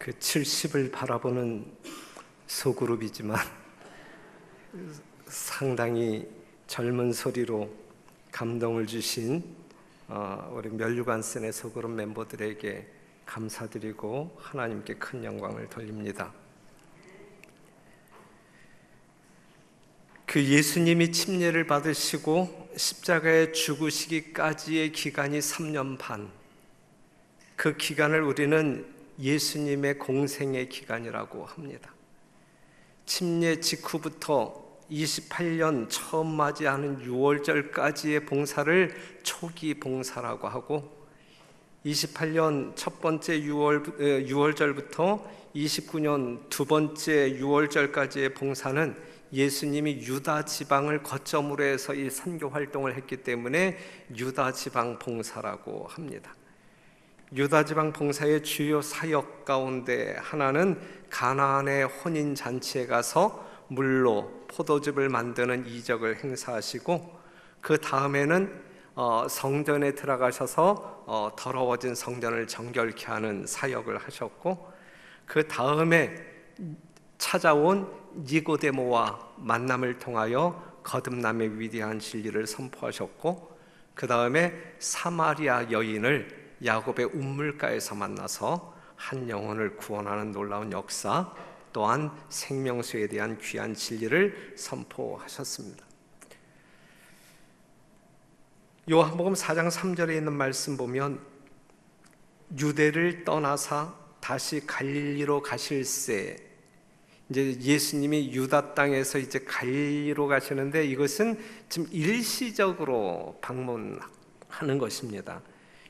그 70을 바라보는 소그룹이지만 상당히 젊은 소리로 감동을 주신 우리 멸류관센의 소그룹 멤버들에게 감사드리고 하나님께 큰 영광을 돌립니다. 그 예수님이 침례를 받으시고 십자가에 죽으시기까지의 기간이 3년 반, 그 기간을 우리는 예수님의 공생의 기간이라고 합니다. 침례 직후부터 28년 처음 맞이하는 6월절까지의 봉사를 초기 봉사라고 하고, 28년 첫 번째 6월절부터 29년 두 번째 6월절까지의 봉사는 예수님이 유다 지방을 거점으로 해서 이 선교 활동을 했기 때문에 유다 지방 봉사라고 합니다. 유다 지방 봉사의 주요 사역 가운데 하나는 가나안의 혼인 잔치에 가서 물로 포도즙을 만드는 이적을 행사하시고, 그 다음에는 성전에 들어가셔서 더러워진 성전을 정결케 하는 사역을 하셨고, 그 다음에 찾아온 니고데모와 만남을 통하여 거듭남의 위대한 진리를 선포하셨고, 그 다음에 사마리아 여인을 야곱의 운물가에서 만나서 한 영혼을 구원하는 놀라운 역사, 또한 생명수에 대한 귀한 진리를 선포하셨습니다. 요한복음 4장 3절에 있는 말씀 보면, 유대를 떠나사 다시 갈릴리로 가실새, 이제 예수님이 유다 땅에서 이제 갈릴리로 가시는데, 이것은 지금 일시적으로 방문하는 것입니다.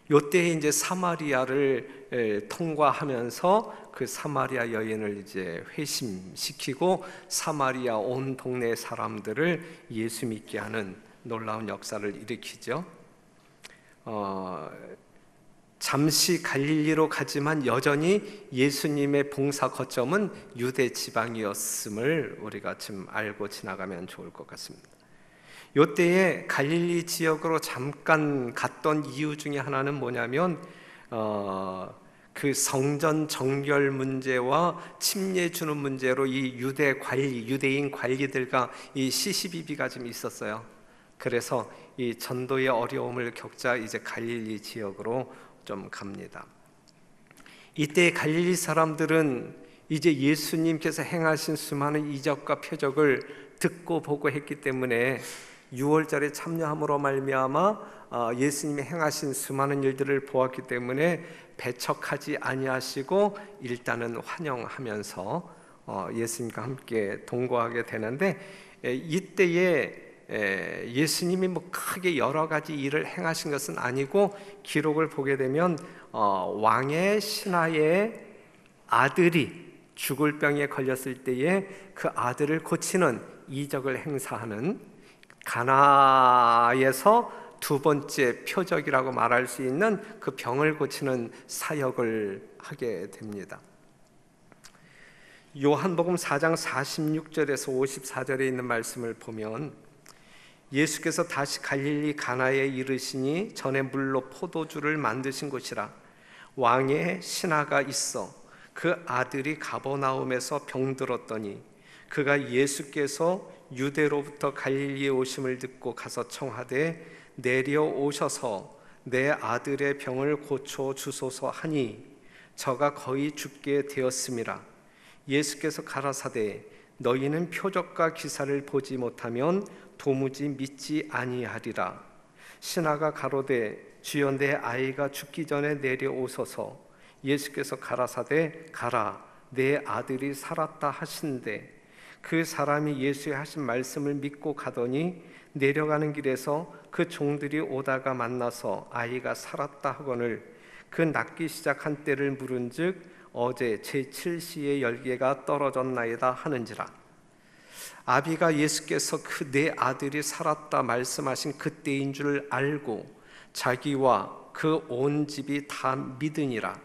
요때에 이제 사마리아를 통과하면서 그 사마리아 여인을 이제 회심시키고 사마리아 온 동네 사람들을 예수 믿게 하는 놀라운 역사를 일으키죠. 잠시 갈릴리로 가지만 여전히 예수님의 봉사 거점은 유대 지방이었음을 우리가 지금 알고 지나가면 좋을 것 같습니다. 이때에 갈릴리 지역으로 잠깐 갔던 이유 중에 하나는 뭐냐면 그 성전 정결 문제와 침례 주는 문제로 이 유대인 관리들과 이 시시비비가 좀 있었어요. 그래서 이 전도의 어려움을 겪자 이제 갈릴리 지역으로 좀 갑니다. 이때 갈릴리 사람들은 이제 예수님께서 행하신 수많은 이적과 표적을 듣고 보고 했기 때문에 6월절에 참여함으로 말미암아 예수님이 행하신 수많은 일들을 보았기 때문에 배척하지 아니하시고 일단은 환영하면서 예수님과 함께 동거하게 되는데, 이때에 예수님이 뭐 크게 여러 가지 일을 행하신 것은 아니고, 기록을 보게 되면 왕의 신하의 아들이 죽을 병에 걸렸을 때에 그 아들을 고치는 이적을 행사하는, 가나에서 두 번째 표적이라고 말할 수 있는 그 병을 고치는 사역을 하게 됩니다. 요한복음 4장 46절에서 54절에 있는 말씀을 보면, 예수께서 다시 갈릴리 가나에 이르시니 전에 물로 포도주를 만드신 곳이라. 왕의 신하가 있어 그 아들이 가버나움에서 병들었더니 그가 예수께서 유대로부터 갈릴리에 오심을 듣고 가서 청하되 내려오셔서 내 아들의 병을 고쳐 주소서 하니 저가 거의 죽게 되었음이라. 예수께서 가라사대 너희는 표적과 기사를 보지 못하면 도무지 믿지 아니하리라. 신하가 가로되 주여 내 아이가 죽기 전에 내려오소서. 예수께서 가라사대 가라 내 아들이 살았다 하신대. 그 사람이 예수의 하신 말씀을 믿고 가더니 내려가는 길에서 그 종들이 오다가 만나서 아이가 살았다 하거늘 그 낫기 시작한 때를 물은즉 어제 제7시에 열개가 떨어졌나이다 하는지라. 아비가 예수께서 그 내 아들이 살았다 말씀하신 그때인 줄 알고 자기와 그 온 집이 다 믿으니라.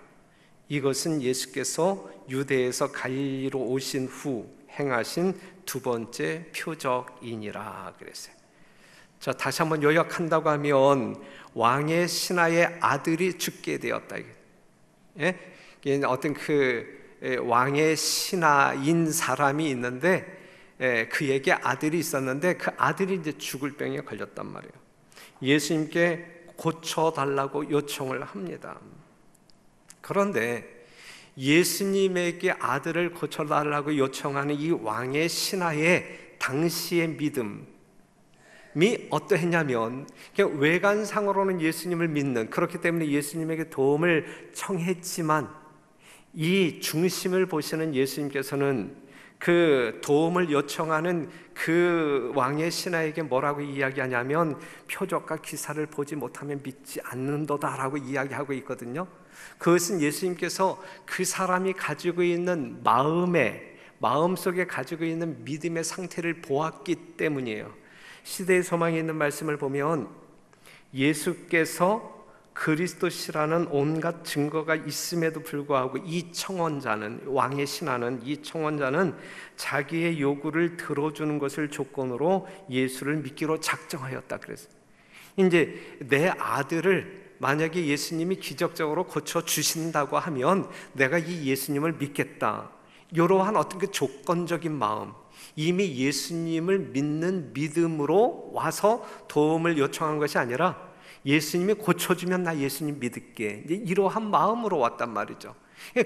이것은 예수께서 유대에서 갈릴리로 오신 후 행하신 두 번째 표적이니라 그랬어요. 자, 다시 한번 요약한다고 하면 왕의 신하의 아들이 죽게 되었다. 예? 어떤 그 왕의 신하인 사람이 있는데 그에게 아들이 있었는데 그 아들이 이제 죽을 병에 걸렸단 말이에요. 예수님께 고쳐달라고 요청을 합니다. 그런데 예수님에게 아들을 고쳐달라고 요청하는 이 왕의 신하의 당시의 믿음이 어떠했냐면 그냥 외관상으로는 예수님을 믿는, 그렇기 때문에 예수님에게 도움을 청했지만 이 중심을 보시는 예수님께서는 그 도움을 요청하는 그 왕의 신하에게 뭐라고 이야기하냐면 표적과 기사를 보지 못하면 믿지 않는도다라고 이야기하고 있거든요. 그것은 예수님께서 그 사람이 가지고 있는 마음속에 가지고 있는 믿음의 상태를 보았기 때문이에요. 시대의 소망에 있는 말씀을 보면 예수께서 그리스도시라는 온갖 증거가 있음에도 불구하고 이 청원자는, 왕의 신하는, 이 청원자는 자기의 요구를 들어주는 것을 조건으로 예수를 믿기로 작정하였다 그랬어요. 이제 내 아들을 만약에 예수님이 기적적으로 고쳐주신다고 하면 내가 이 예수님을 믿겠다, 이러한 어떤 그 조건적인 마음, 이미 예수님을 믿는 믿음으로 와서 도움을 요청한 것이 아니라 예수님이 고쳐주면 나 예수님 믿을게, 이러한 마음으로 왔단 말이죠.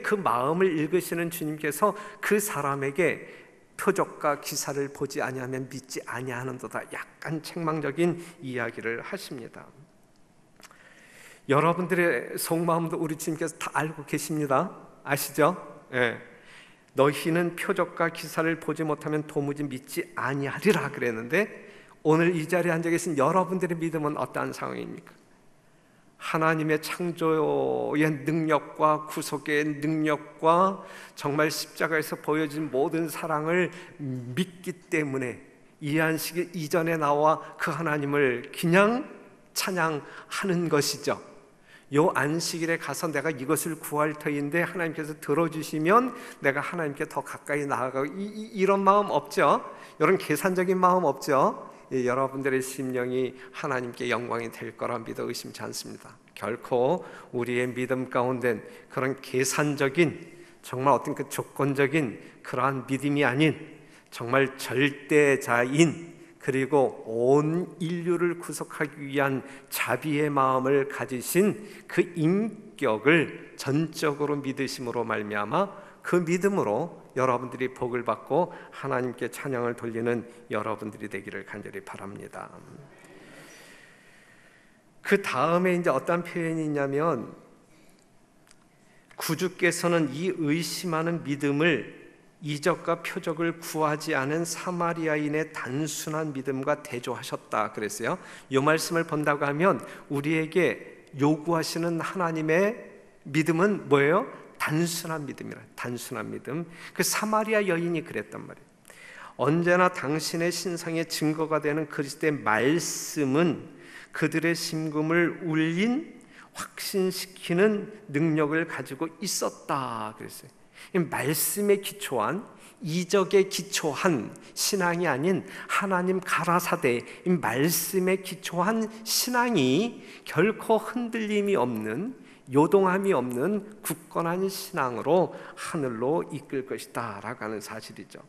그 마음을 읽으시는 주님께서 그 사람에게 표적과 기사를 보지 아니하면 믿지 아니하는도다, 약간 책망적인 이야기를 하십니다. 여러분들의 속마음도 우리 주님께서 다 알고 계십니다. 아시죠? 너희는 표적과 기사를 보지 못하면 도무지 믿지 아니하리라 그랬는데 오늘 이 자리에 앉아 계신 여러분들의 믿음은 어떠한 상황입니까? 하나님의 창조의 능력과 구속의 능력과 정말 십자가에서 보여진 모든 사랑을 믿기 때문에 이 안식 이전에 나와 그 하나님을 그냥 찬양하는 것이죠. 요 안식일에 가서 내가 이것을 구할 터인데 하나님께서 들어주시면 내가 하나님께 더 가까이 나아가고 이런 마음 없죠? 이런 계산적인 마음 없죠? 여러분들의 심령이 하나님께 영광이 될 거라 믿어 의심치 않습니다. 결코 우리의 믿음 가운데 그런 계산적인, 정말 어떤 그 조건적인 그러한 믿음이 아닌 정말 절대자인, 그리고 온 인류를 구속하기 위한 자비의 마음을 가지신 그 인격을 전적으로 믿으심으로 말미암아 그 믿음으로 여러분들이 복을 받고 하나님께 찬양을 돌리는 여러분들이 되기를 간절히 바랍니다. 그 다음에 이제 어떤 표현이 있냐면 구주께서는 이 의심하는 믿음을 이적과 표적을 구하지 않은 사마리아인의 단순한 믿음과 대조하셨다 그랬어요. 이 말씀을 본다고 하면 우리에게 요구하시는 하나님의 믿음은 뭐예요? 단순한 믿음이라. 단순한 믿음. 그 사마리아 여인이 그랬단 말이에요. 언제나 당신의 신성의 증거가 되는 그리스도의 말씀은 그들의 심금을 울린 확신시키는 능력을 가지고 있었다 그랬어요. 이 말씀에 기초한, 이적에 기초한 신앙이 아닌 하나님 가라사대 이 말씀에 기초한 신앙이 결코 흔들림이 없는, 요동함이 없는 굳건한 신앙으로 하늘로 이끌 것이다 라고 하는 사실이죠.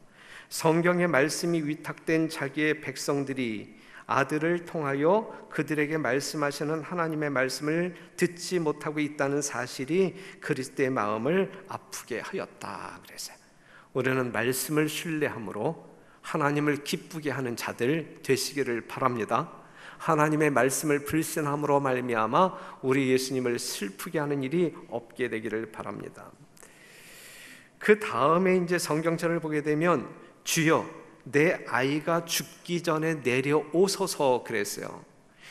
성경의 말씀이 위탁된 자기의 백성들이 아들을 통하여 그들에게 말씀하시는 하나님의 말씀을 듣지 못하고 있다는 사실이 그리스도의 마음을 아프게 하였다 그랬어요. 우리는 말씀을 신뢰함으로 하나님을 기쁘게 하는 자들 되시기를 바랍니다. 하나님의 말씀을 불신함으로 말미암아 우리 예수님을 슬프게 하는 일이 없게 되기를 바랍니다. 그 다음에 이제 성경절을 보게 되면 주여 내 아이가 죽기 전에 내려오소서 그랬어요.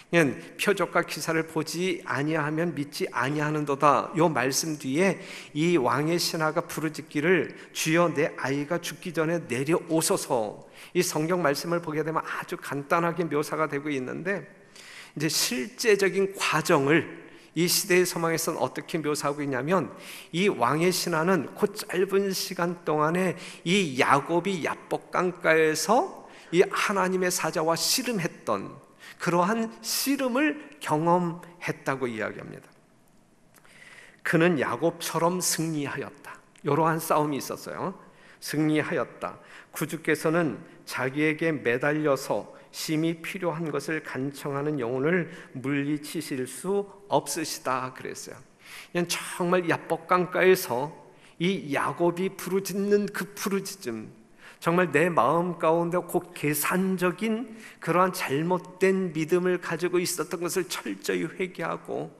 그냥 표적과 기사를 보지 아니하면 믿지 아니하는도다. 이 말씀 뒤에 이 왕의 신하가 부르짖기를 주여 내 아이가 죽기 전에 내려오소서. 이 성경 말씀을 보게 되면 아주 간단하게 묘사가 되고 있는데 이제 실제적인 과정을 이 시대의 소망에서는 어떻게 묘사하고 있냐면 이 왕의 신하는 그 짧은 시간 동안에 이 야곱이 야복 강가에서 이 하나님의 사자와 씨름했던 그러한 씨름을 경험했다고 이야기합니다. 그는 야곱처럼 승리하였다. 이러한 싸움이 있었어요. 승리하였다. 구주께서는 자기에게 매달려서 심히 필요한 것을 간청하는 영혼을 물리치실 수 없으시다 그랬어요. 그냥 정말 야복강가에서 이 야곱이 부르짖는 그 부르짖음, 정말 내 마음 가운데 곧 계산적인 그러한 잘못된 믿음을 가지고 있었던 것을 철저히 회개하고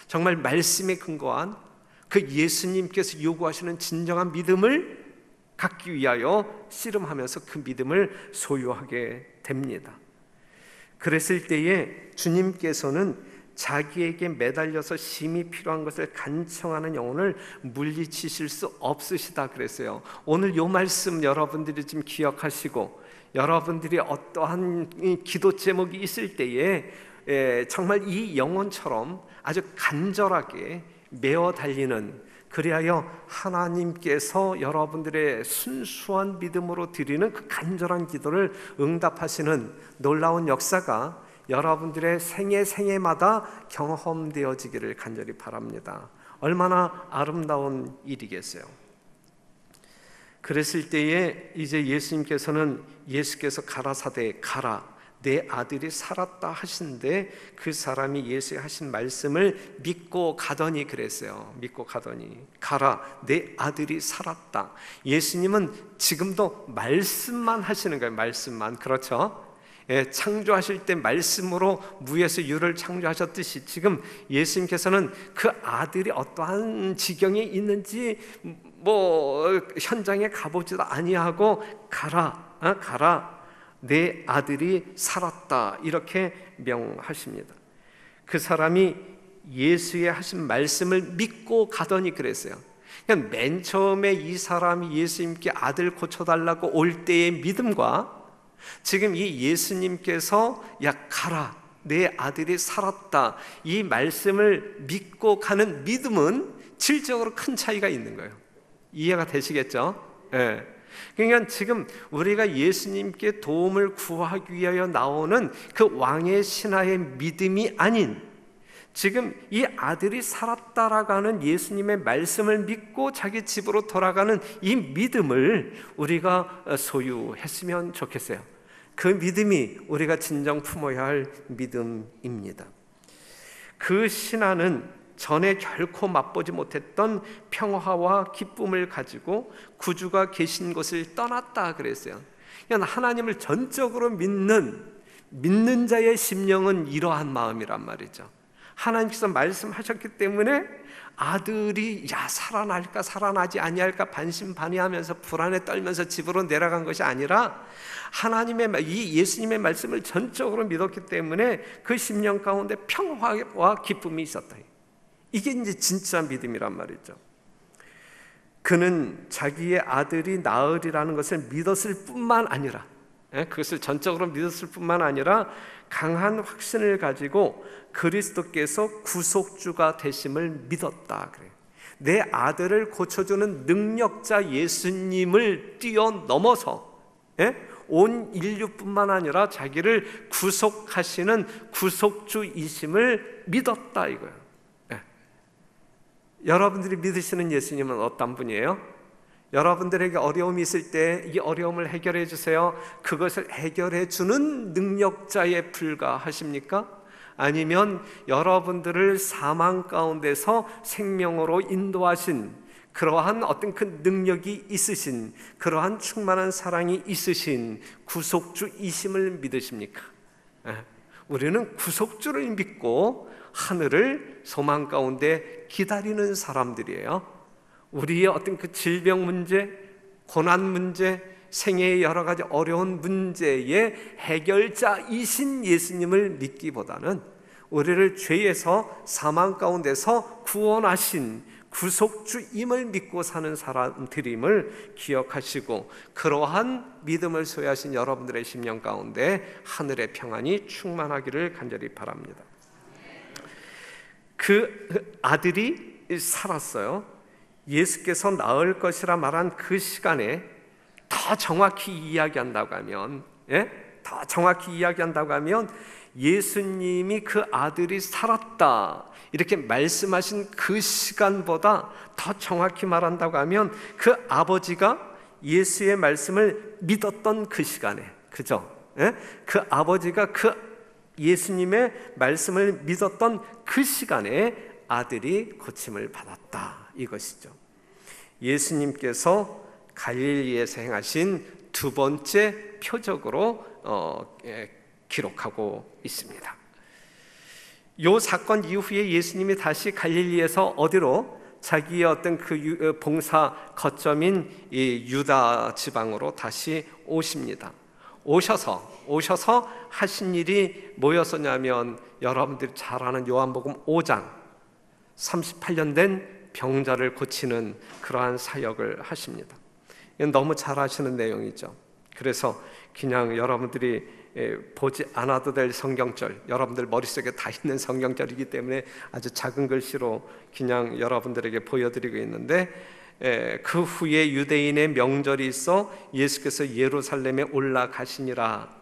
정말 말씀에 근거한 그 예수님께서 요구하시는 진정한 믿음을 갖기 위하여 씨름하면서 그 믿음을 소유하게 됩니다. 그랬을 때에 주님께서는 자기에게 매달려서 심히 필요한 것을 간청하는 영혼을 물리치실 수 없으시다 그랬어요. 오늘 이 말씀 여러분들이 좀 기억하시고, 여러분들이 어떠한 기도 제목이 있을 때에 정말 이 영혼처럼 아주 간절하게 메어 달리는, 그리하여 하나님께서 여러분들의 순수한 믿음으로 드리는 그 간절한 기도를 응답하시는 놀라운 역사가 여러분들의 생애마다 경험되어지기를 간절히 바랍니다. 얼마나 아름다운 일이겠어요. 그랬을 때에 이제 예수께서 가라사대 가라, 내 아들이 살았다 하신데 그 사람이 예수의 하신 말씀을 믿고 가더니 그랬어요. 믿고 가더니 가라, 내 아들이 살았다. 예수님은 지금도 말씀만 하시는 거예요. 말씀만. 그렇죠? 예, 창조하실 때 말씀으로 무에서 유를 창조하셨듯이 지금 예수님께서는 그 아들이 어떠한 지경에 있는지 현장에 가보지도 아니하고 가라, 내 아들이 살았다, 이렇게 명하십니다. 그 사람이 예수의 하신 말씀을 믿고 가더니 그랬어요. 그러니까 맨 처음에 이 사람이 예수님께 아들 고쳐달라고 올 때의 믿음과 지금 이 예수님께서 야 가라, 내 아들이 살았다, 이 말씀을 믿고 가는 믿음은 질적으로 큰 차이가 있는 거예요. 이해가 되시겠죠? 네. 그러니까 지금 우리가 예수님께 도움을 구하기 위하여 나오는 그 왕의 신하의 믿음이 아닌, 지금 이 아들이 살았다라고 하는 예수님의 말씀을 믿고 자기 집으로 돌아가는 이 믿음을 우리가 소유했으면 좋겠어요. 그 믿음이 우리가 진정 품어야 할 믿음입니다. 그 신하는 전에 결코 맛보지 못했던 평화와 기쁨을 가지고 구주가 계신 곳을 떠났다 그랬어요. 그러니까 하나님을 전적으로 믿는 자의 심령은 이러한 마음이란 말이죠. 하나님께서 말씀하셨기 때문에 아들이 살아날까 살아나지 아니할까 반신반의하면서 불안에 떨면서 집으로 내려간 것이 아니라 이 예수님의 말씀을 전적으로 믿었기 때문에 그 심령 가운데 평화와 기쁨이 있었다. 이게 이제 진짜 믿음이란 말이죠. 그는 자기의 아들이 나으리라는 것을 믿었을 뿐만 아니라, 그것을 전적으로 믿었을 뿐만 아니라 강한 확신을 가지고 그리스도께서 구속주가 되심을 믿었다 그래요. 내 아들을 고쳐주는 능력자 예수님을 뛰어넘어서 온 인류뿐만 아니라 자기를 구속하시는 구속주이심을 믿었다 이거예요. 여러분들이 믿으시는 예수님은 어떤 분이에요? 여러분들에게 어려움이 있을 때 이 어려움을 해결해 주세요, 그것을 해결해 주는 능력자에 불과하십니까? 아니면 여러분들을 사망 가운데서 생명으로 인도하신 그러한 어떤 그 능력이 있으신, 그러한 충만한 사랑이 있으신 구속주이심을 믿으십니까? 우리는 구속주를 믿고 하늘을 소망 가운데 기다리는 사람들이에요. 우리의 어떤 그 질병 문제, 고난 문제, 생애의 여러 가지 어려운 문제의 해결자이신 예수님을 믿기보다는 우리를 죄에서 사망 가운데서 구원하신 구속주임을 믿고 사는 사람들임을 기억하시고, 그러한 믿음을 소유하신 여러분들의 심령 가운데 하늘의 평안이 충만하기를 간절히 바랍니다. 그 아들이 살았어요. 예수께서 나을 것이라 말한 그 시간에 더 정확히 이야기한다고 하면, 더 정확히 이야기한다고 하면 예수님이 그 아들이 살았다 이렇게 말씀하신 그 시간보다 더 정확히 말한다고 하면 그 아버지가 예수의 말씀을 믿었던 그 시간에, 그죠? 예? 그 아버지가 그 예수님의 말씀을 믿었던 그 시간에 아들이 고침을 받았다 이것이죠. 예수님께서 갈릴리에서 행하신 두 번째 표적으로 기록하고 있습니다. 이 사건 이후에 예수님이 다시 갈릴리에서 어디로? 자기의 어떤 그 봉사 거점인 이 유다 지방으로 다시 오십니다. 오셔서 하신 일이 뭐였었냐면 여러분들이 잘 아는 요한복음 5장 38년 된 병자를 고치는 그러한 사역을 하십니다. 이건 너무 잘 아시는 내용이죠. 그래서 그냥 여러분들이 보지 않아도 될 성경절, 여러분들 머릿속에 다 있는 성경절이기 때문에 아주 작은 글씨로 그냥 여러분들에게 보여드리고 있는데, 그 후에 유대인의 명절이 있어 예수께서 예루살렘에 올라가시니라.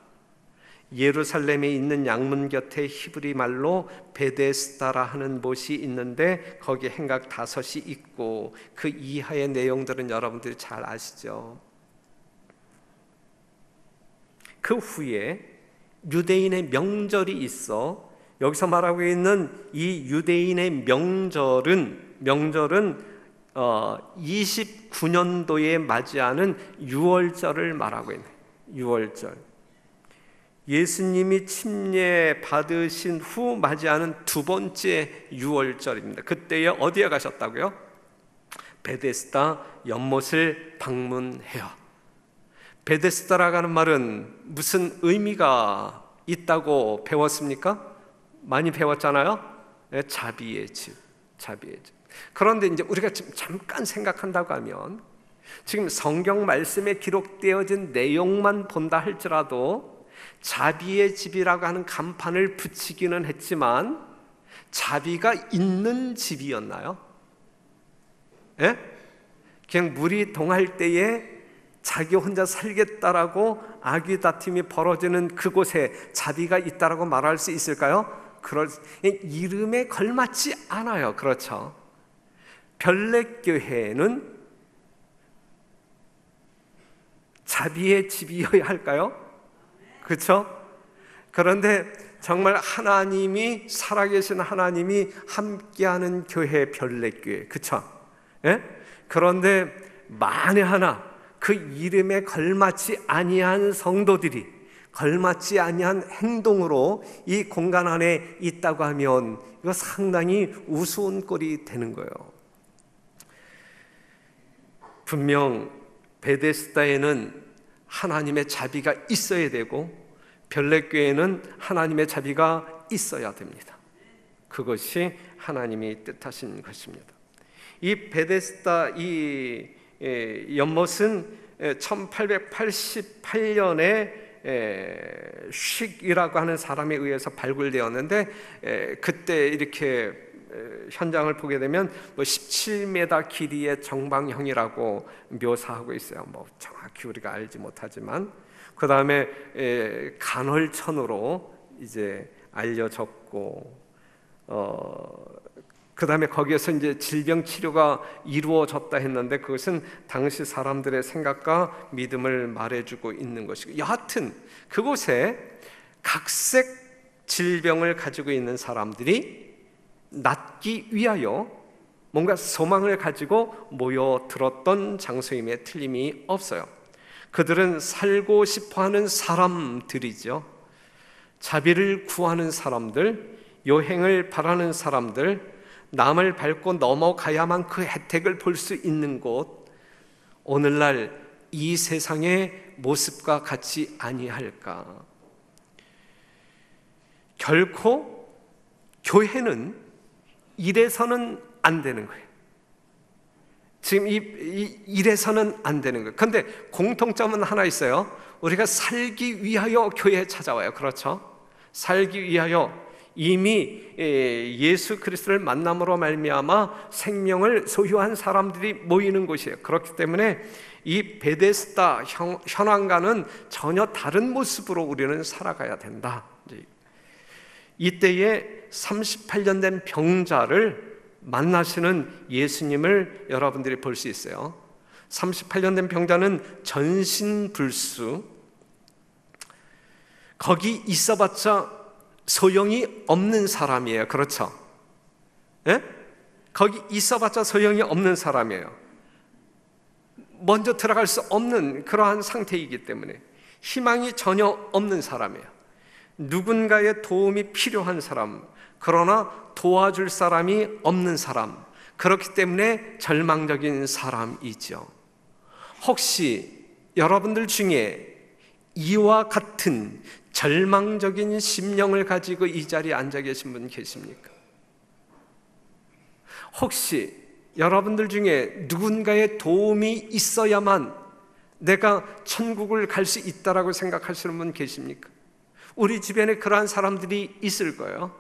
예루살렘에 있는 양문 곁에 히브리 말로 베데스다라 하는 못이 있는데 거기 행각 5이 있고 그 이하의 내용들은 여러분들이 잘 아시죠. 그 후에 유대인의 명절이 있어 여기서 말하고 있는 이 유대인의 명절은 29년도에 맞이하는 유월절을 말하고 있는 유월절. 예수님이 침례 받으신 후 맞이하는 두 번째 유월절입니다. 그때에 어디에 가셨다고요? 베데스다 연못을 방문해요. 베데스다라고 하는 말은 무슨 의미가 있다고 배웠습니까? 많이 배웠잖아요. 자비의 집, 자비의 집. 그런데 이제 우리가 지금 잠깐 생각한다고 하면 지금 성경 말씀에 기록되어진 내용만 본다 할지라도 자비의 집이라고 하는 간판을 붙이기는 했지만 자비가 있는 집이었나요? 예? 그냥 물이 동할 때에 자기 혼자 살겠다라고 아귀다툼이 벌어지는 그곳에 자비가 있다라고 말할 수 있을까요? 이름에 걸맞지 않아요. 그렇죠? 별내교회는 자비의 집이어야 할까요? 그렇죠? 그런데 정말 하나님이 살아계신 하나님이 함께하는 교회 별내교회, 그렇죠? 예? 그런데 만에 하나 그 이름에 걸맞지 아니한 성도들이 걸맞지 아니한 행동으로 이 공간 안에 있다고 하면 이거 상당히 우스운 꼴이 되는 거예요. 분명 베데스다에는 하나님의 자비가 있어야 되고 별내교회는 하나님의 자비가 있어야 됩니다. 그것이 하나님이 뜻하신 것입니다. 이 베데스다 이 연못은 1888년에 쉥이라고 하는 사람에 의해서 발굴되었는데 그때 이렇게 현장을 보게 되면 17m 길이의 정방형이라고 묘사하고 있어요. 정확히 우리가 알지 못하지만 그 다음에 간헐천으로 이제 알려졌고 그 다음에 거기에서 이제 질병 치료가 이루어졌다 했는데 그것은 당시 사람들의 생각과 믿음을 말해주고 있는 것이고 여하튼 그곳에 각색 질병을 가지고 있는 사람들이 낫기 위하여 뭔가 소망을 가지고 모여들었던 장소임에 틀림이 없어요. 그들은 살고 싶어하는 사람들이죠. 자비를 구하는 사람들, 여행을 바라는 사람들, 남을 밟고 넘어가야만 그 혜택을 볼 수 있는 곳, 오늘날 이 세상의 모습과 같지 아니할까? 결코 교회는 이래서는 안 되는 거예요. 지금 이래서는 안 되는 거예요. 그런데 공통점은 하나 있어요. 우리가 살기 위하여 교회에 찾아와요. 그렇죠? 살기 위하여 이미 예수 그리스도를 만남으로 말미암아 생명을 소유한 사람들이 모이는 곳이에요. 그렇기 때문에 이 베데스다 현황과는 전혀 다른 모습으로 우리는 살아가야 된다. 이때에 38년 된 병자를 만나시는 예수님을 여러분들이 볼 수 있어요. 38년 된 병자는 전신불수, 거기 있어봤자 소용이 없는 사람이에요. 그렇죠? 예? 거기 있어봤자 소용이 없는 사람이에요. 먼저 들어갈 수 없는 그러한 상태이기 때문에 희망이 전혀 없는 사람이에요. 누군가의 도움이 필요한 사람, 그러나 도와줄 사람이 없는 사람, 그렇기 때문에 절망적인 사람이죠. 혹시 여러분들 중에 이와 같은 절망적인 심령을 가지고 이 자리에 앉아 계신 분 계십니까? 혹시 여러분들 중에 누군가의 도움이 있어야만 내가 천국을 갈 수 있다라고 생각하시는 분 계십니까? 우리 주변에 그러한 사람들이 있을 거예요.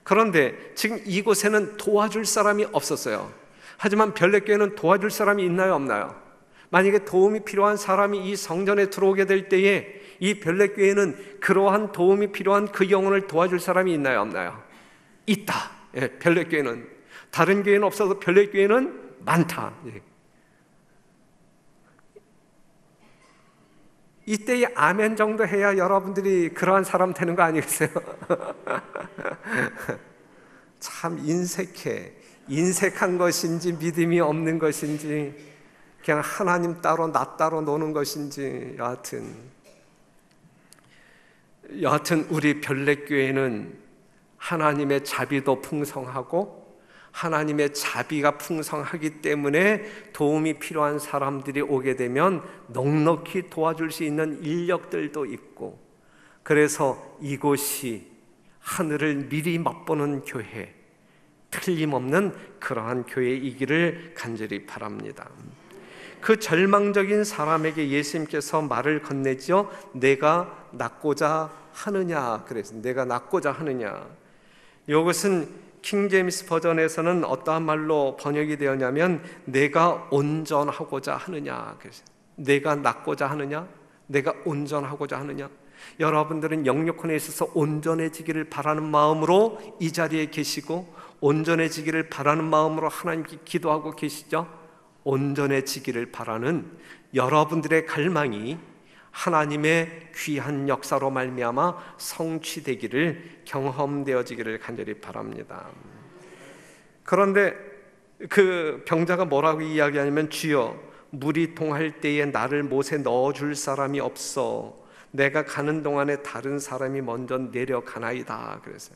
그런데 지금 이곳에는 도와줄 사람이 없었어요. 하지만 별내교회는 도와줄 사람이 있나요, 없나요? 만약에 도움이 필요한 사람이 이 성전에 들어오게 될 때에 이 별내교회는 그러한 도움이 필요한 그 영혼을 도와줄 사람이 있나요, 없나요? 있다. 예, 별내교회는. 다른 교회는 없어도 별내교회는 많다. 예. 이때의 아멘 정도 해야 여러분들이 그러한 사람 되는 거 아니겠어요? 참 인색한 것인지 믿음이 없는 것인지 그냥 하나님 따로 나 따로 노는 것인지 여하튼 우리 별내교회는 하나님의 자비도 풍성하고 하나님의 자비가 풍성하기 때문에 도움이 필요한 사람들이 오게 되면 넉넉히 도와줄 수 있는 인력들도 있고, 그래서 이곳이 하늘을 미리 맛보는 교회, 틀림없는 그러한 교회이기를 간절히 바랍니다. 그 절망적인 사람에게 예수님께서 말을 건네죠. 내가 낫고자 하느냐. 그래서 내가 낫고자 하느냐. 이것은 킹제임스 버전에서는 어떠한 말로 번역이 되었냐면 내가 온전하고자 하느냐. 그래서 내가 낫고자 하느냐, 내가 온전하고자 하느냐. 여러분들은 영육혼에 있어서 온전해지기를 바라는 마음으로 이 자리에 계시고 온전해지기를 바라는 마음으로 하나님께 기도하고 계시죠. 온전해지기를 바라는 여러분들의 갈망이 하나님의 귀한 역사로 말미암아 성취되기를, 경험되어지기를 간절히 바랍니다. 그런데 그 병자가 뭐라고 이야기하냐면 주여 물이 동할 때에 나를 못에 넣어줄 사람이 없어 내가 가는 동안에 다른 사람이 먼저 내려가나이다. 그래서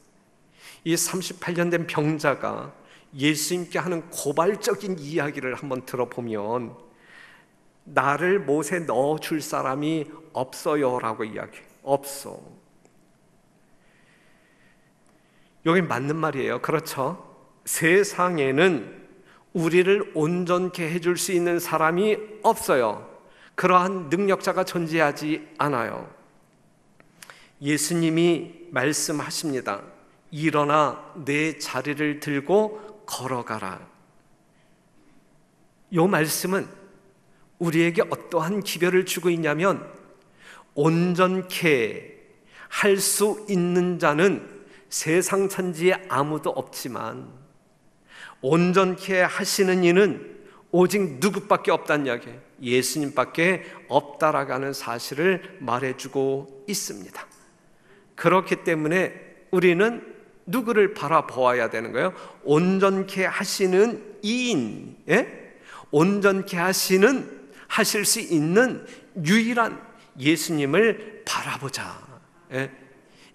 이 38년 된 병자가 예수님께 하는 고발적인 이야기를 한번 들어보면 나를 못에 넣어줄 사람이 없어요라고 이야기해요. 없어. 여기 맞는 말이에요. 그렇죠? 세상에는 우리를 온전케 해줄 수 있는 사람이 없어요. 그러한 능력자가 존재하지 않아요. 예수님이 말씀하십니다. 일어나 내 자리를 들고 걸어가라. 이 말씀은 우리에게 어떠한 기별을 주고 있냐면 온전케 할 수 있는 자는 세상 천지에 아무도 없지만 온전케 하시는 이는 오직 누구밖에 없다는 이야기예요. 예수님밖에 없다라고 하는 사실을 말해주고 있습니다. 그렇기 때문에 우리는 누구를 바라보아야 되는 거예요? 온전케 하시는 이인, 온전케 하실 수 있는 유일한 예수님을 바라보자.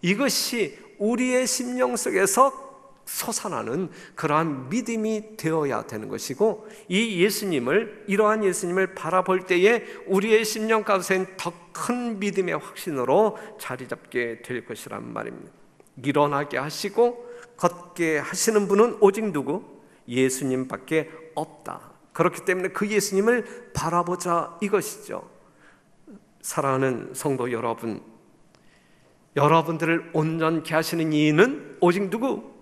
이것이 우리의 심령 속에서 솟아나는 그러한 믿음이 되어야 되는 것이고, 이 예수님을, 이러한 예수님을 바라볼 때에 우리의 심령 가운데는 더 큰 믿음의 확신으로 자리 잡게 될 것이란 말입니다. 일어나게 하시고 걷게 하시는 분은 오직 누구? 예수님밖에 없다. 그렇기 때문에 그 예수님을 바라보자 이것이죠. 사랑하는 성도 여러분, 여러분들을 온전케 하시는 이는 오직 누구?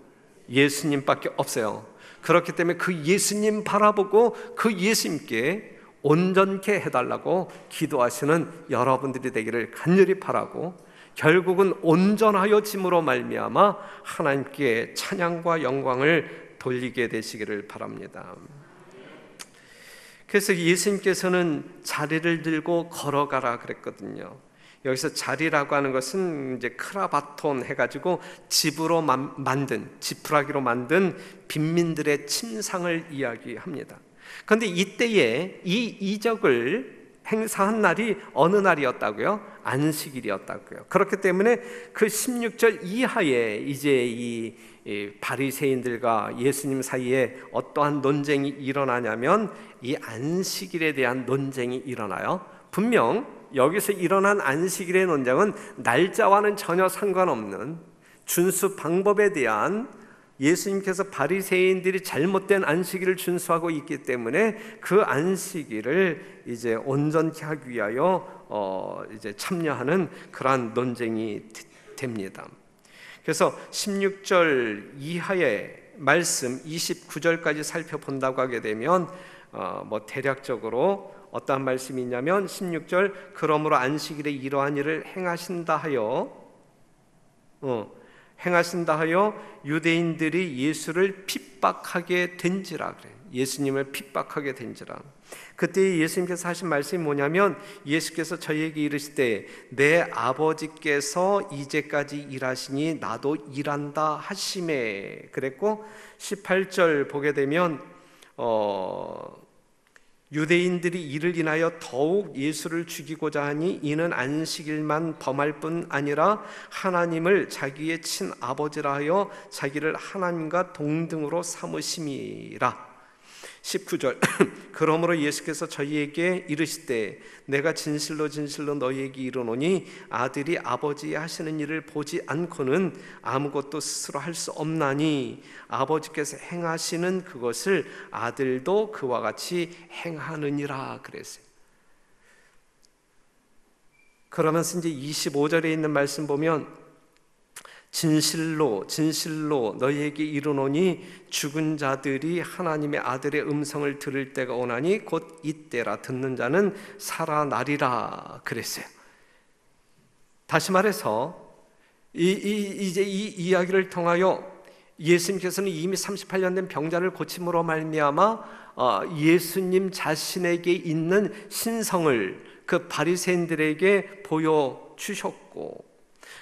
예수님밖에 없어요. 그렇기 때문에 그 예수님 바라보고 그 예수님께 온전케 해달라고 기도하시는 여러분들이 되기를 간절히 바라고, 결국은 온전하여 짐으로 말미암아 하나님께 찬양과 영광을 돌리게 되시기를 바랍니다. 그래서 예수님께서는 자리를 들고 걸어가라 그랬거든요. 여기서 자리라고 하는 것은 이제 크라바톤 해가지고 집으로 만든, 지푸라기로 만든 빈민들의 침상을 이야기합니다. 그런데 이때에 이 이적을 행사한 날이 어느 날이었다고요? 안식일이었다고요. 그렇기 때문에 그 16절 이하에 이제 이 바리새인들과 예수님 사이에 어떠한 논쟁이 일어나냐면 이 안식일에 대한 논쟁이 일어나요. 분명 여기서 일어난 안식일의 논쟁은 날짜와는 전혀 상관없는 준수 방법에 대한, 예수님께서 바리새인들이 잘못된 안식일을 준수하고 있기 때문에 그 안식일을 이제 온전케 하기 위하여 이제 참여하는 그러한 논쟁이 됩니다. 그래서 16절 이하의 말씀 29절까지 살펴본다고 하게 되면 대략적으로 어떠한 말씀이 있냐면 16절, 그러므로 안식일에 이러한 일을 행하신다 하여 유대인들이 예수를 핍박하게 된지라 그래요. 예수님을 핍박하게 된지라. 그때 예수님께서 하신 말씀이 뭐냐면, 예수께서 저희에게 이르시되 내 아버지께서 이제까지 일하시니 나도 일한다 하시매 그랬고, 18절 보게 되면 유대인들이 이를 인하여 더욱 예수를 죽이고자 하니 이는 안식일만 범할 뿐 아니라 하나님을 자기의 친아버지라 하여 자기를 하나님과 동등으로 삼으심이라. 19절 그러므로 예수께서 저희에게 이르시되 내가 진실로 진실로 너희에게 이르노니 아들이 아버지 하시는 일을 보지 않고는 아무것도 스스로 할 수 없나니 아버지께서 행하시는 그것을 아들도 그와 같이 행하느니라 그랬어요. 그러면서 이제 25절에 있는 말씀 보면 진실로 진실로 너희에게 이르노니 죽은 자들이 하나님의 아들의 음성을 들을 때가 오나니 곧 이때라. 듣는 자는 살아나리라 그랬어요. 다시 말해서 이제 이 이야기를 통하여 예수님께서는 이미 38년 된 병자를 고침으로 말미암아 예수님 자신에게 있는 신성을 그 바리새인들에게 보여주셨고,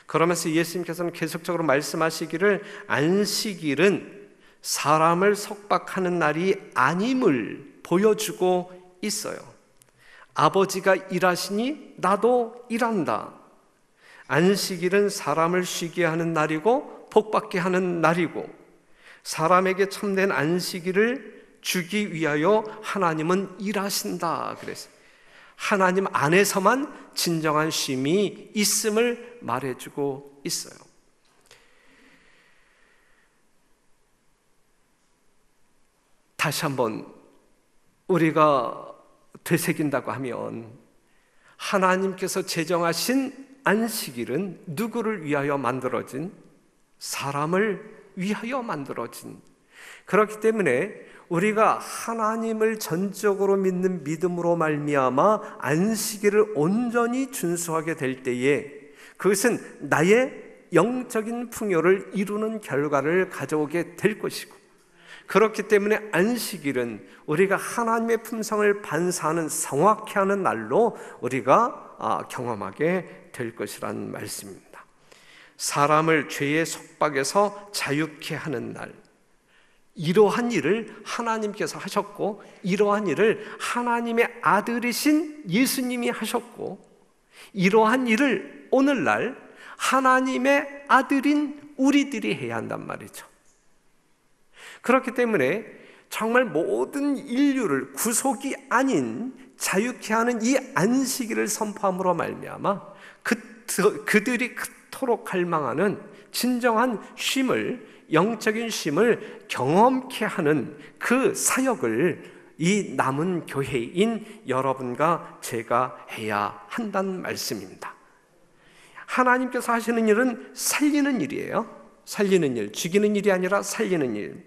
그러면서 예수님께서는 계속적으로 말씀하시기를 안식일은 사람을 속박하는 날이 아님을 보여주고 있어요. 아버지가 일하시니 나도 일한다. 안식일은 사람을 쉬게 하는 날이고 복받게 하는 날이고, 사람에게 참된 안식일을 주기 위하여 하나님은 일하신다 그랬어요. 하나님 안에서만 진정한 쉼이 있음을 말해주고 있어요. 다시 한번 우리가 되새긴다고 하면 하나님께서 제정하신 안식일은 누구를 위하여 만들어진? 사람을 위하여 만들어진. 그렇기 때문에 우리가 하나님을 전적으로 믿는 믿음으로 말미암아 안식일을 온전히 준수하게 될 때에 그것은 나의 영적인 풍요를 이루는 결과를 가져오게 될 것이고, 그렇기 때문에 안식일은 우리가 하나님의 품성을 반사하는 성확히 하는 날로 우리가 경험하게 될 것이라는 말씀입니다. 사람을 죄의 속박에서 자유케 하는 날, 이러한 일을 하나님께서 하셨고, 이러한 일을 하나님의 아들이신 예수님이 하셨고, 이러한 일을 오늘날 하나님의 아들인 우리들이 해야 한단 말이죠. 그렇기 때문에 정말 모든 인류를 구속이 아닌 자유케 하는 이 안식일을 선포함으로 말미암아 그들이 그토록 갈망하는 진정한 쉼을, 영적인 쉼을 경험케 하는 그 사역을 이 남은 교회인 여러분과 제가 해야 한다는 말씀입니다. 하나님께서 하시는 일은 살리는 일이에요. 살리는 일, 죽이는 일이 아니라 살리는 일.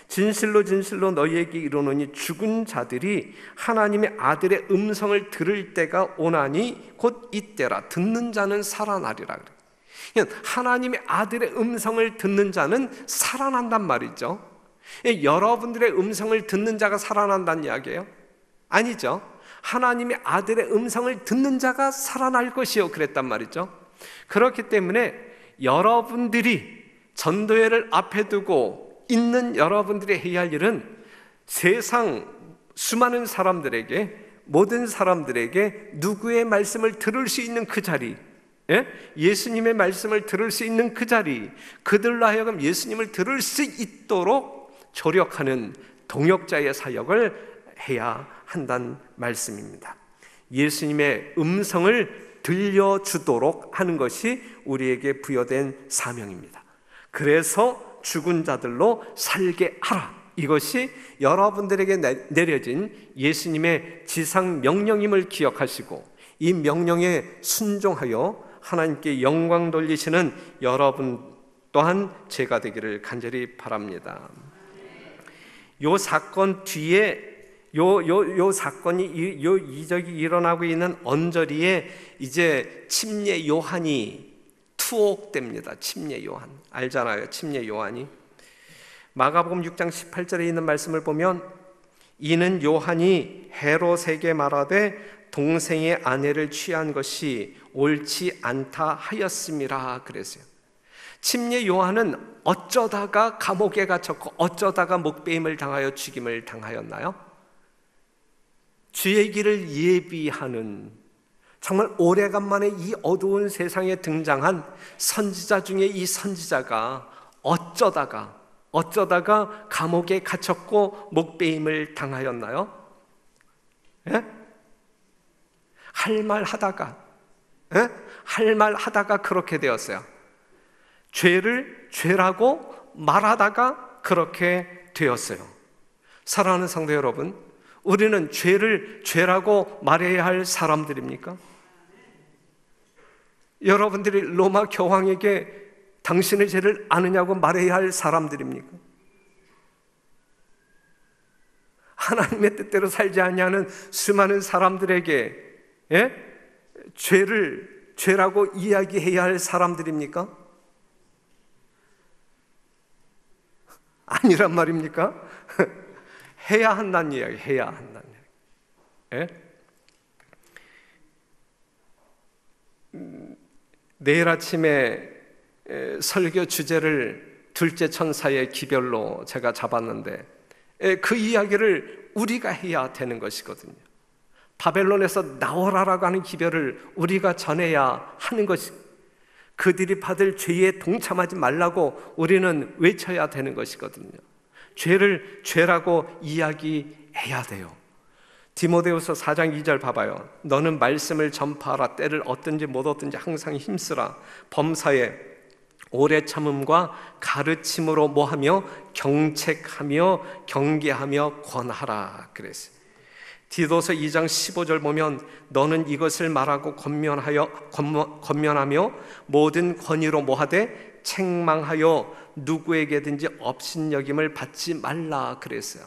진실로 진실로 너희에게 이르노니 죽은 자들이 하나님의 아들의 음성을 들을 때가 오나니 곧 이때라. 듣는 자는 살아나리라. 그러니까 하나님의 아들의 음성을 듣는 자는 살아난단 말이죠. 여러분들의 음성을 듣는 자가 살아난다는 이야기예요? 아니죠. 하나님의 아들의 음성을 듣는 자가 살아날 것이요 그랬단 말이죠. 그렇기 때문에 여러분들이 전도회를 앞에 두고 있는 여러분들이 해야 할 일은 세상 수많은 사람들에게, 모든 사람들에게 누구의 말씀을 들을 수 있는 그 자리, 예수님의 말씀을 들을 수 있는 그 자리, 그들로 하여금 예수님을 들을 수 있도록 조력하는 동역자의 사역을 해야 한다는 말씀입니다. 예수님의 음성을 들려주도록 하는 것이 우리에게 부여된 사명입니다. 그래서 죽은 자들로 살게 하라. 이것이 여러분들에게 내려진 예수님의 지상 명령임을 기억하시고 이 명령에 순종하여 하나님께 영광 돌리시는 여러분 또한 제가 되기를 간절히 바랍니다. 요 사건 뒤에 요 사건이 이적이 일어나고 있는 언저리에 이제 침례 요한이 투옥됩니다. 침례 요한 알잖아요. 침례 요한이 마가복음 6장 18절에 있는 말씀을 보면 이는 요한이 헤롯에게 말하되 동생의 아내를 취한 것이 옳지 않다 하였음이라 그랬어요. 침례 요한은 어쩌다가 감옥에 갇혔고 어쩌다가 목베임을 당하여 죽임을 당하였나요? 주의 길을 예비하는, 정말 오래간만에 이 어두운 세상에 등장한 선지자 중에 이 선지자가 어쩌다가 감옥에 갇혔고 목베임을 당하였나요? 예? 할 말 하다가 그렇게 되었어요. 죄를 죄라고 말하다가 그렇게 되었어요. 사랑하는 성도 여러분, 우리는 죄를 죄라고 말해야 할 사람들입니까? 여러분들이 로마 교황에게 당신의 죄를 아느냐고 말해야 할 사람들입니까? 하나님의 뜻대로 살지 않냐는 수많은 사람들에게 죄를 죄라고 이야기해야 할 사람들입니까? 아니란 말입니까? 해야 한다는 이야기, 해야 한다는 이야기. 내일 아침에 설교 주제를 둘째 천사의 기별로 제가 잡았는데 그 이야기를 우리가 해야 되는 것이거든요. 바벨론에서 나오라라고 하는 기별을 우리가 전해야 하는 것이, 그들이 받을 죄에 동참하지 말라고 우리는 외쳐야 되는 것이거든요. 죄를 죄라고 이야기해야 돼요. 디모데후서 4장 2절 봐봐요. 너는 말씀을 전파하라. 때를 얻든지 못 얻든지 항상 힘쓰라. 범사에 오래 참음과 가르침으로 뭐하며 경책하며 경계하며 권하라 그랬어요. 디도서 2장 15절 보면 너는 이것을 말하고 권면하며 모든 권위로 뭐하되 책망하여 누구에게든지 업신여김을 받지 말라 그랬어요.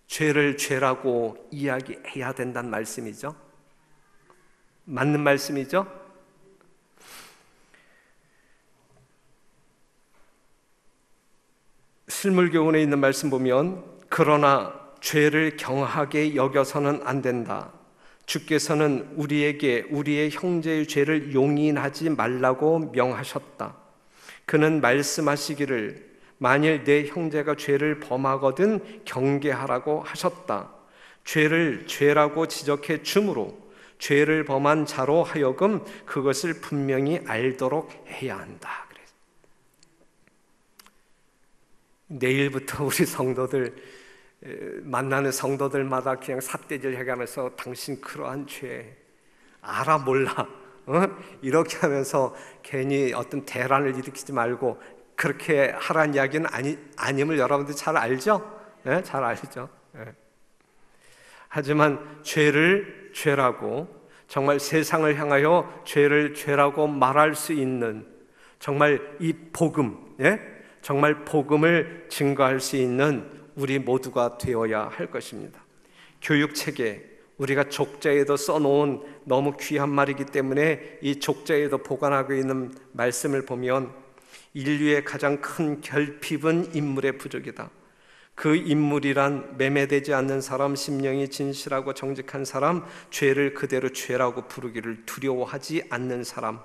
죄를 죄라고 이야기해야 된다는 말씀이죠. 맞는 말씀이죠. 실물교훈에 있는 말씀 보면 그러나 죄를 경하게 여겨서는 안 된다. 주께서는 우리에게 우리의 형제의 죄를 용인하지 말라고 명하셨다. 그는 말씀하시기를 만일 내 형제가 죄를 범하거든 경계하라고 하셨다. 죄를 죄라고 지적해 주므로 죄를 범한 자로 하여금 그것을 분명히 알도록 해야 한다. 그래서 내일부터 우리 성도들 만나는 성도들마다 그냥 삿대질 해가면서 당신 그러한 죄 알아 몰라 이렇게 하면서 괜히 어떤 대란을 일으키지 말고 그렇게 하라는 이야기는 아님을 여러분들 잘 알죠? 네? 잘 아시죠? 네. 하지만 죄를 죄라고 정말 세상을 향하여 죄를 죄라고 말할 수 있는 정말 이 복음, 정말 복음을 증거할 수 있는 우리 모두가 되어야 할 것입니다. 교육책에 우리가 족자에도 써놓은 너무 귀한 말이기 때문에 이 족자에도 보관하고 있는 말씀을 보면 인류의 가장 큰 결핍은 인물의 부족이다. 그 인물이란 매매되지 않는 사람, 심령이 진실하고 정직한 사람, 죄를 그대로 죄라고 부르기를 두려워하지 않는 사람,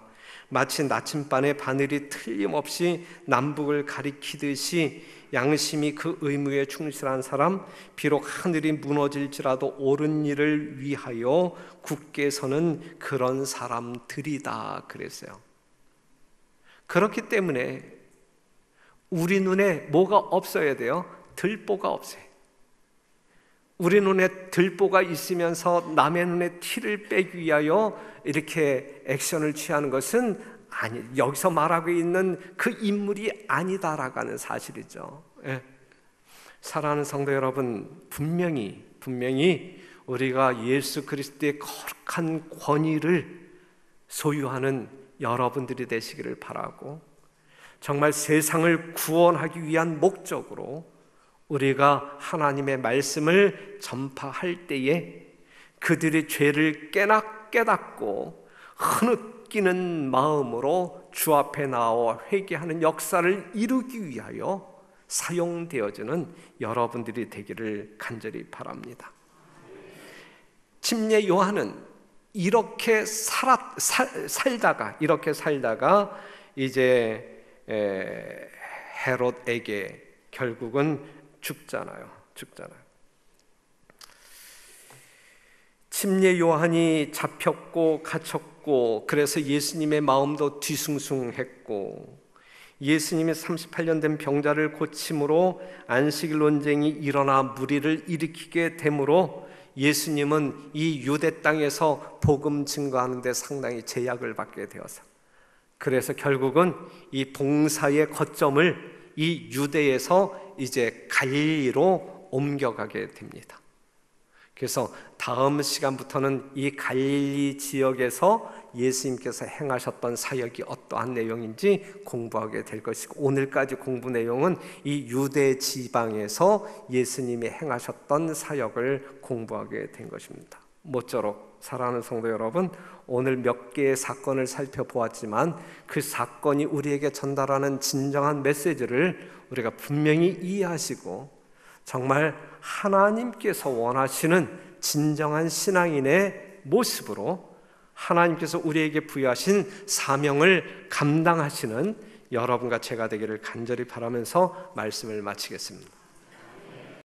마치 나침반의 바늘이 틀림없이 남북을 가리키듯이 양심이 그 의무에 충실한 사람, 비록 하늘이 무너질지라도 옳은 일을 위하여 굳게 서는 그런 사람들이다 그랬어요. 그렇기 때문에 우리 눈에 뭐가 없어야 돼요? 들보가 없어요. 우리 눈에 들보가 있으면서 남의 눈에 티를 빼기 위하여 이렇게 액션을 취하는 것은 아니, 여기서 말하고 있는 그 인물이 아니다라고 하는 사실이죠. 사랑하는 성도 여러분, 분명히 우리가 예수 그리스도의 거룩한 권위를 소유하는 여러분들이 되시기를 바라고, 정말 세상을 구원하기 위한 목적으로 우리가 하나님의 말씀을 전파할 때에 그들의 죄를 깨닫고 흐느끼는 마음으로 주 앞에 나와 회개하는 역사를 이루기 위하여 사용되어지는 여러분들이 되기를 간절히 바랍니다. 침례 요한은 이렇게 살다가 이제 헤롯에게 결국은 죽잖아요. 침례 요한이 잡혔고 갇혔고, 그래서 예수님의 마음도 뒤숭숭했고, 예수님이 38년 된 병자를 고침으로 안식 논쟁이 일어나 무리를 일으키게 되므로 예수님은 이 유대 땅에서 복음 증거하는 데 상당히 제약을 받게 되어서, 그래서 결국은 이 봉사의 거점을 이 유대에서 이제 갈릴리로 옮겨가게 됩니다. 그래서 다음 시간부터는 이 갈릴리 지역에서 예수님께서 행하셨던 사역이 어떠한 내용인지 공부하게 될 것이고, 오늘까지 공부 내용은 이 유대 지방에서 예수님이 행하셨던 사역을 공부하게 된 것입니다. 모쪼록 사랑하는 성도 여러분, 오늘 몇 개의 사건을 살펴보았지만 그 사건이 우리에게 전달하는 진정한 메시지를 우리가 분명히 이해하시고, 정말 하나님께서 원하시는 진정한 신앙인의 모습으로 하나님께서 우리에게 부여하신 사명을 감당하시는 여러분과 제가 되기를 간절히 바라면서 말씀을 마치겠습니다.